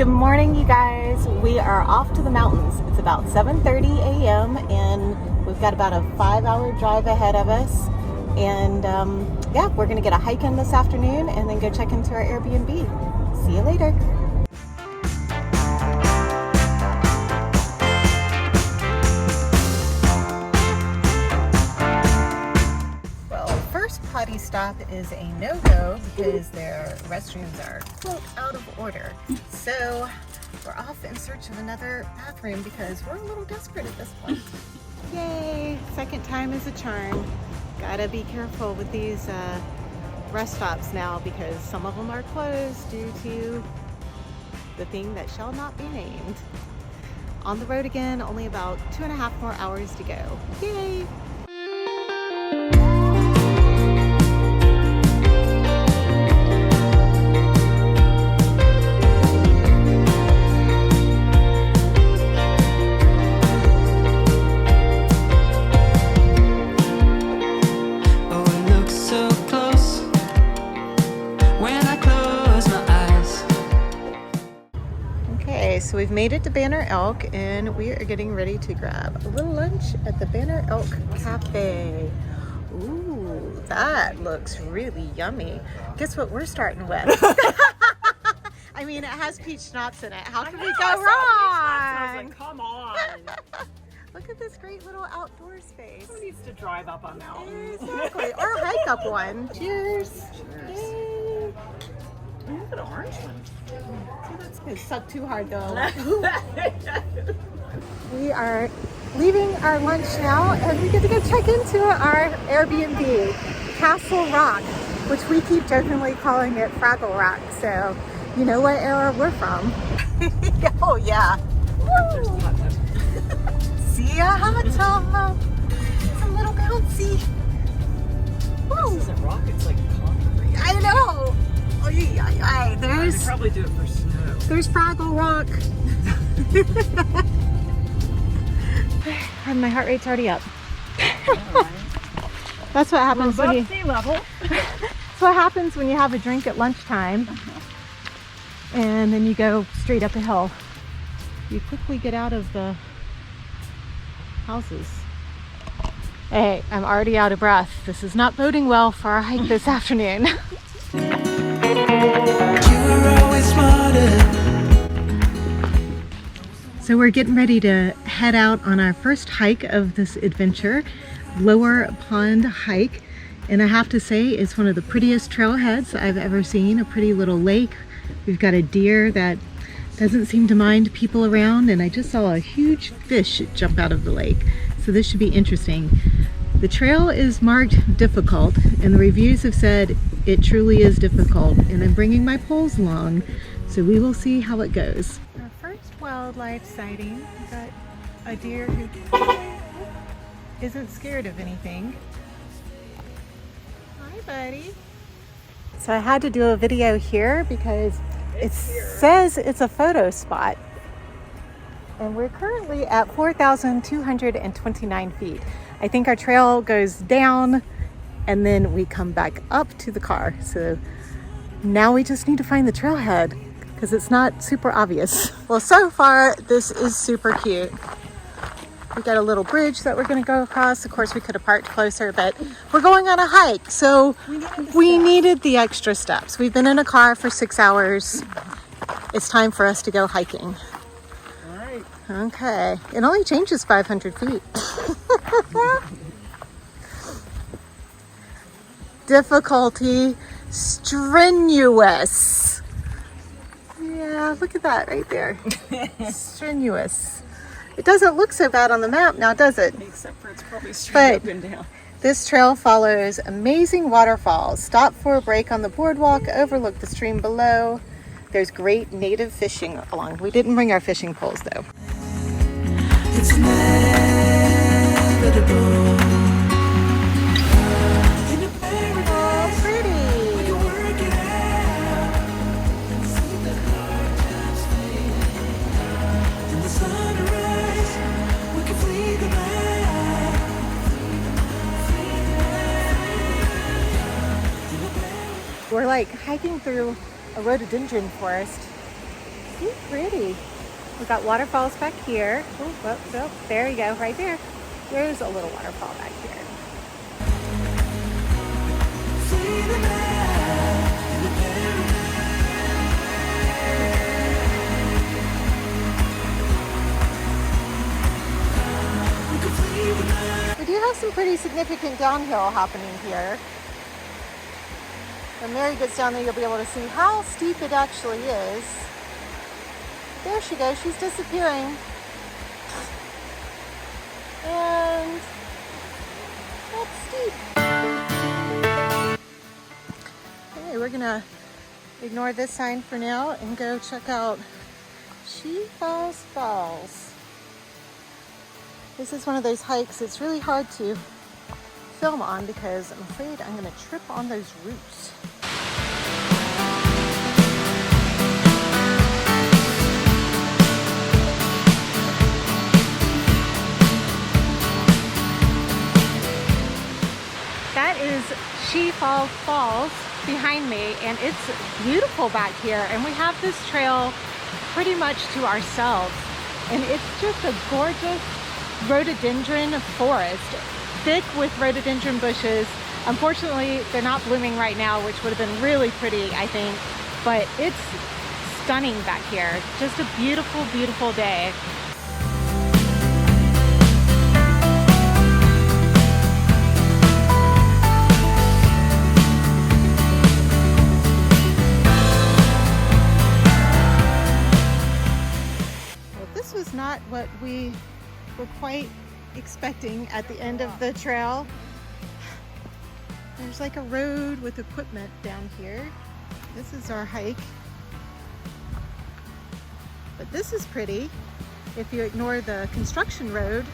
Good morning, you guys. We are off to the mountains. It's about 7:30 a.m. and we've got about a 5-hour drive ahead of us. And yeah, we're gonna get a hike in this afternoon and then go check into our Airbnb. See you later. First potty stop is a no-go because their restrooms are quote out of order. So we're off in search of another bathroom because we're a little desperate at this point. Yay! Second time is a charm. Gotta be careful with these rest stops now because some of them are closed due to the thing that shall not be named. On the road again, only about 2.5 more hours to go. Yay! So we've made it to Banner Elk and we are getting ready to grab a little lunch at the Banner Elk Cafe. Ooh, that looks really yummy. Guess what we're starting with? I mean, it has peach schnapps in it. How can we go wrong? I was like, come on. Look at this great little outdoor space. Who needs to drive up a mountain? Exactly, or hike up one. Cheers. Cheers. Yay. Look at the orange one. Oh, that's good. Suck too hard though. We are leaving our lunch now and we get to go check into our Airbnb, Castle Rock, which we keep jokingly calling it Fraggle Rock. So you know what era we're from. Oh yeah. See ya, hot tub. It's a little bouncy. Woo. This isn't rock, it's like concrete. I know. There's they probably do it for snow. There's Fraggle Rock. And my heart rate's already up. That's what happens when you sea level. That's what happens when you have a drink at lunchtime. And then you go straight up a hill. You quickly get out of the houses. Hey, I'm already out of breath. This is not boding well for our hike this afternoon. So we're getting ready to head out on our first hike of this adventure, Lower Pond Hike. And I have to say, it's one of the prettiest trailheads I've ever seen. A pretty little lake. We've got a deer that doesn't seem to mind people around, and I just saw a huge fish jump out of the lake. So this should be interesting. The trail is marked difficult, and the reviews have said it truly is difficult, and I'm bringing my poles along, so we will see how it goes. Our first wildlife sighting, we got a deer who isn't scared of anything. Hi, buddy. So I had to do a video here because it says it's a photo spot, and we're currently at 4,229 feet. I think our trail goes down and then we come back up to the car. So now we just need to find the trailhead because it's not super obvious. Well, so far this is super cute. We got a little bridge that we're going to go across. Of course, we could have parked closer, but we're going on a hike. So we needed the extra steps. We've been in a car for 6 hours. It's time for us to go hiking. All right. Okay. It only changes 500 feet. Difficulty strenuous. Yeah, look at that right there. Strenuous. It doesn't look so bad on the map now, does it? Except for it's probably straight up and down. This trail follows amazing waterfalls. Stop for a break on the boardwalk, overlook the stream below. There's great native fishing along. We didn't bring our fishing poles though. It's inevitable. We're like hiking through a rhododendron forest Ooh, pretty. We got waterfalls back here. Oh, whoop, whoop. There you go, right there. There's a little waterfall back here. We do have some pretty significant downhill happening here. When Mary gets down there, you'll be able to see how steep it actually is. There she goes, she's disappearing. And that's steep. Okay, we're gonna ignore this sign for now and go check out She Falls. This is one of those hikes it's really hard to film on because I'm afraid I'm gonna trip on those roots. That is She Falls behind me, and it's beautiful back here, and we have this trail pretty much to ourselves, and it's just a gorgeous rhododendron forest, thick with rhododendron bushes. Unfortunately, they're not blooming right now, which would have been really pretty, I think, but it's stunning back here. Just a beautiful, beautiful day. This was not what we were quite expecting at the end of the trail. There's like a road with equipment down here. This is our hike. But this is pretty if you ignore the construction road.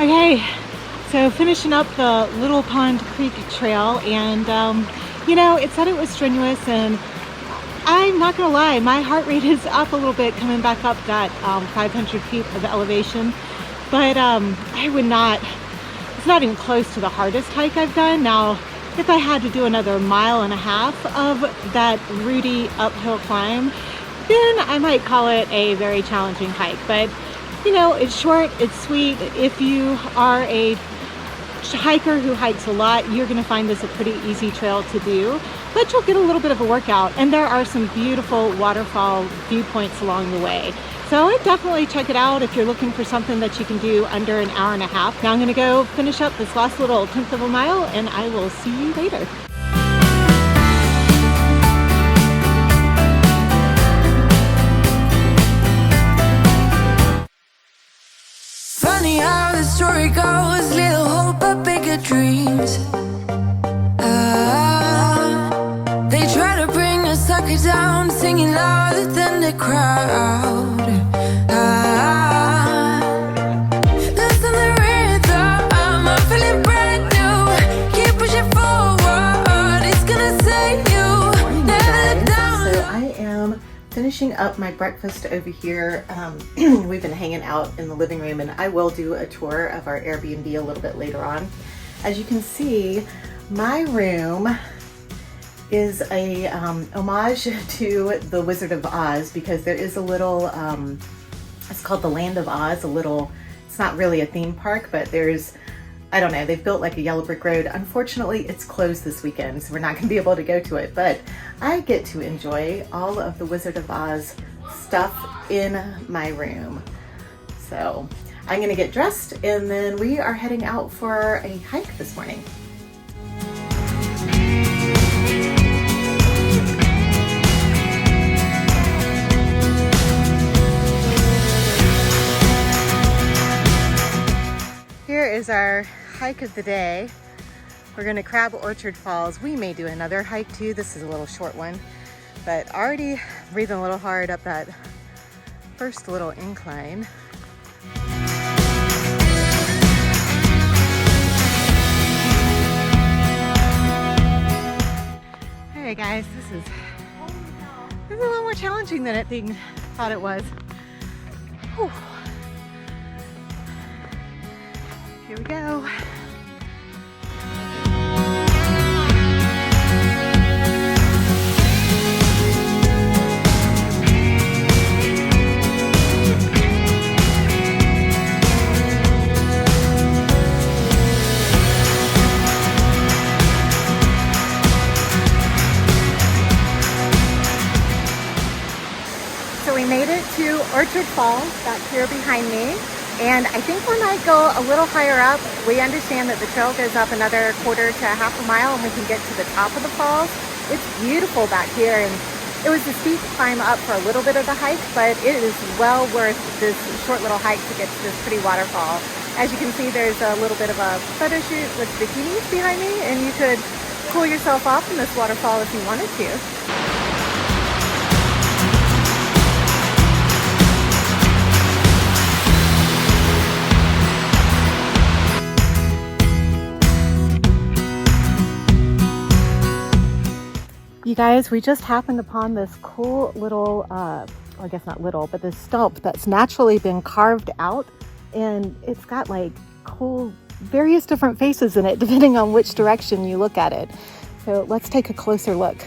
Okay, so finishing up the Little Pond Creek Trail, and you know, it said it was strenuous, and I'm not gonna lie, my heart rate is up a little bit coming back up that 500 feet of elevation, but I would not, it's not even close to the hardest hike I've done. Now, if I had to do another 1.5 miles of that rooty uphill climb, then I might call it a very challenging hike, but you know, it's short, it's sweet. If you are a hiker who hikes a lot, you're gonna find this a pretty easy trail to do, but you'll get a little bit of a workout, and there are some beautiful waterfall viewpoints along the way. So I would definitely check it out if you're looking for something that you can do under 1.5 hours. Now I'm gonna go finish up this last little 1/10 of a mile, and I will see you later. Funny how the story goes, little hope but bigger dreams. They try to bring a sucker down, singing louder than the crowd. Listen the rhythm, I'm feeling brand new. Keep pushing forward, it's gonna save you. Never let down. So I am finishing up my breakfast over here. We've been hanging out in the living room, and I will do a tour of our Airbnb a little bit later on. As you can see, my room is a homage to the Wizard of Oz, because there is a little, it's called the Land of Oz, it's not really a theme park, but there's, I don't know, they've built like a yellow brick road. Unfortunately, it's closed this weekend, so we're not gonna be able to go to it, but I get to enjoy all of the Wizard of Oz stuff in my room. So I'm gonna get dressed, and then we are heading out for a hike this morning. Here is our hike of the day. We're gonna Crab Orchard Falls. We may do another hike too. This is a little short one, but already breathing a little hard up that first little incline. guys, this is a little more challenging than I thought it was. Whew. Here we go. Made it to Orchard Falls back here behind me, and I think we might go a little higher up. We understand that the trail goes up another quarter to half a mile and we can get to the top of the falls. It's beautiful back here, and it was a steep climb up for a little bit of the hike, but it is well worth this short little hike to get to this pretty waterfall. As you can see, there's a little bit of a photo shoot with bikinis behind me, and you could cool yourself off in this waterfall if you wanted to. You guys, we just happened upon this cool little, well, I guess not little, but this stump that's naturally been carved out, and it's got like cool, various different faces in it depending on which direction you look at it. So let's take a closer look.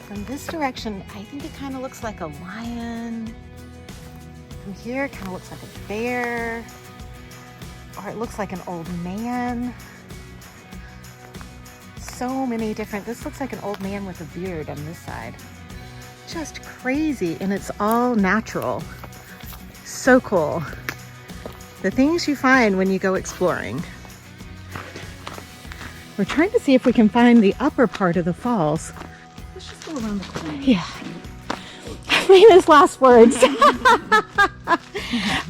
From this direction, I think it kind of looks like a lion. From here, it kind of looks like a bear, or it looks like an old man. So many different, this looks like an old man with a beard on this side. Just crazy, and it's all natural. So cool. The things you find when you go exploring. We're trying to see if we can find the upper part of the falls. Let's just go around the corner. Yeah. Famous last words.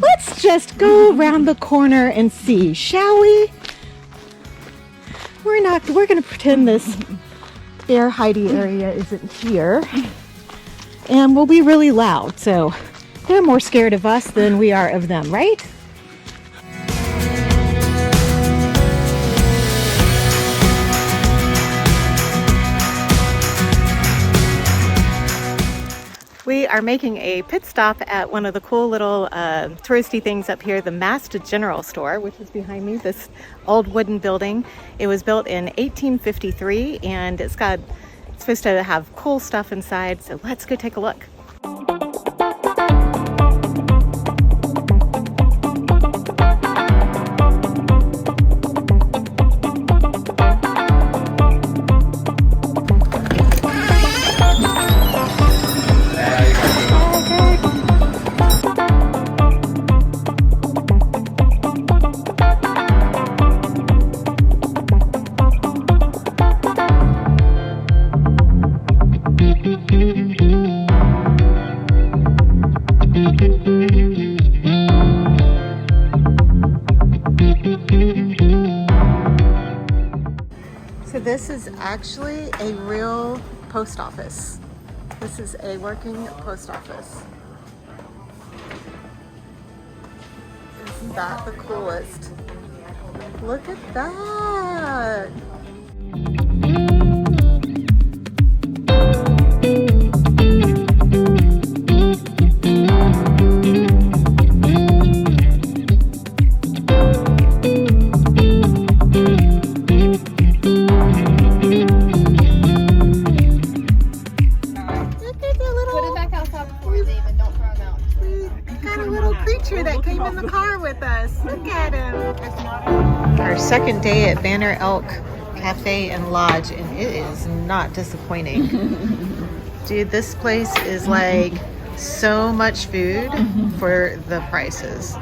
Let's just go around the corner and see, shall we? We're gonna pretend this bear hidey area isn't here, and we'll be really loud, so they're more scared of us than we are of them, right? We are making a pit stop at one of the cool little touristy things up here, the Mast General Store, which is behind me, this old wooden building. It was built in 1853, and it's supposed to have cool stuff inside, so let's go take a look. So this is actually a real post office. This is a working post office. Isn't that the coolest? Look at that! That came in the car with us. Look at him. Our second day at Banner Elk Cafe and Lodge, and it is not disappointing. Dude, this place is like so much food for the prices.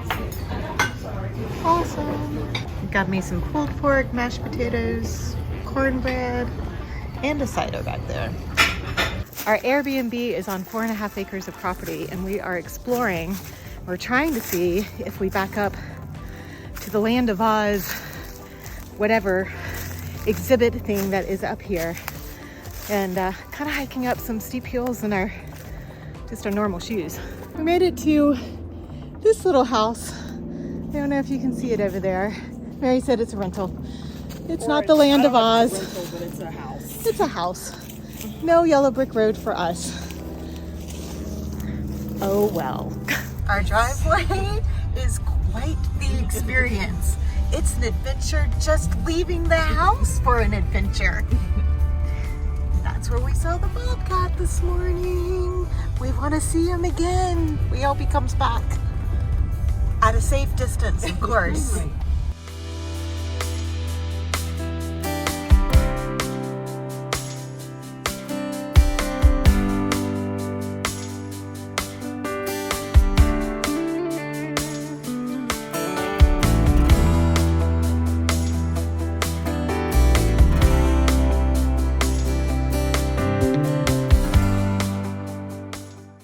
Awesome. Got me some pulled pork, mashed potatoes, cornbread, and a cider back there. Our Airbnb is on 4.5 acres of property, and we are exploring. We're trying to see if we back up to the Land of Oz, whatever exhibit thing that is up here, and kind of hiking up some steep hills in our normal shoes. We made it to this little house. I don't know if you can see it over there. Mary said it's a rental. It's not the Land of Oz. Rental, but it's a house. It's a house. No yellow brick road for us. Oh well. Our driveway is quite the experience. It's an adventure just leaving the house for an adventure. That's where we saw the bobcat this morning. We want to see him again. We hope he comes back. At a safe distance, of course.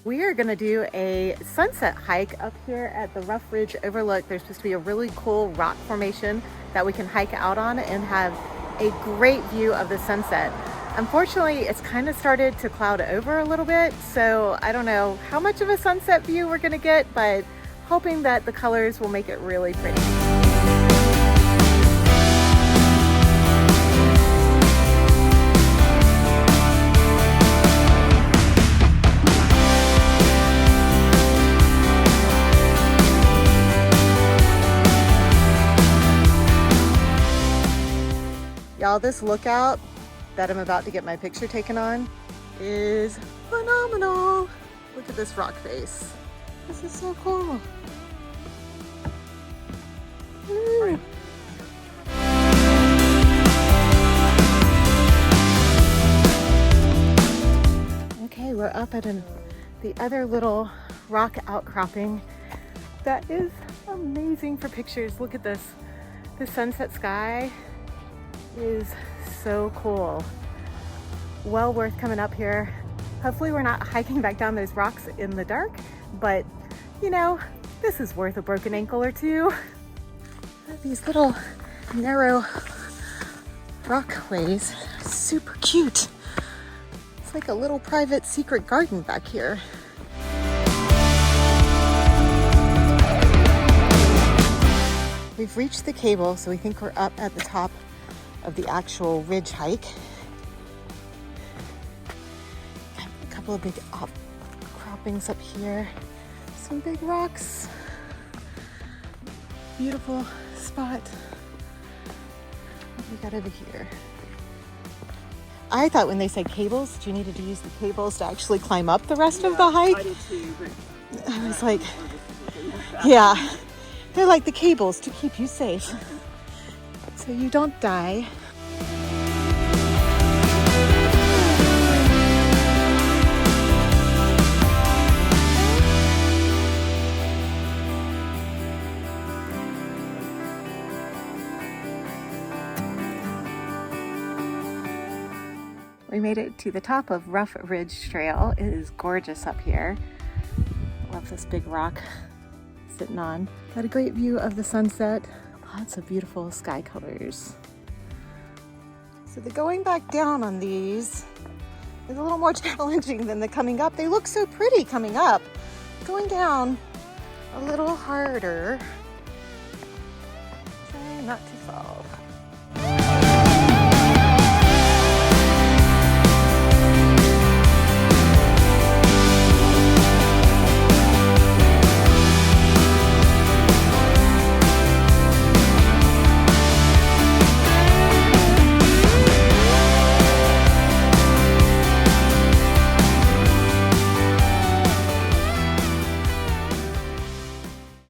We are going to do a sunset hike up here at the Rough Ridge Overlook. There's supposed to be a really cool rock formation that we can hike out on and have a great view of the sunset. Unfortunately, it's kind of started to cloud over a little bit, so I don't know how much of a sunset view we're going to get, but hoping that the colors will make it really pretty. Y'all, this lookout that I'm about to get my picture taken on is phenomenal. Look at this rock face. This is so cool. Woo. Okay, we're up at the other little rock outcropping that is amazing for pictures. Look at this. The sunset sky is so cool. Well worth coming up here. Hopefully we're not hiking back down those rocks in the dark, but you know, this is worth a broken ankle or two. These little narrow rockways, super cute. It's like a little private secret garden back here. We've reached the cable, so we think we're up at the top of the actual ridge hike. Got a couple of big outcroppings up here. Some big rocks. Beautiful spot. What do we got over here? I thought when they said cables, you needed to use the cables to actually climb up the rest of the hike. I did too, but I was like, yeah. They're like the cables to keep you safe, so you don't die. We made it to the top of Rough Ridge Trail. It is gorgeous up here. Love this big rock sitting on. Got a great view of the sunset. Lots of beautiful sky colors. So the going back down on these is a little more challenging than the coming up. They look so pretty coming up. Going down a little harder. Try not to fall.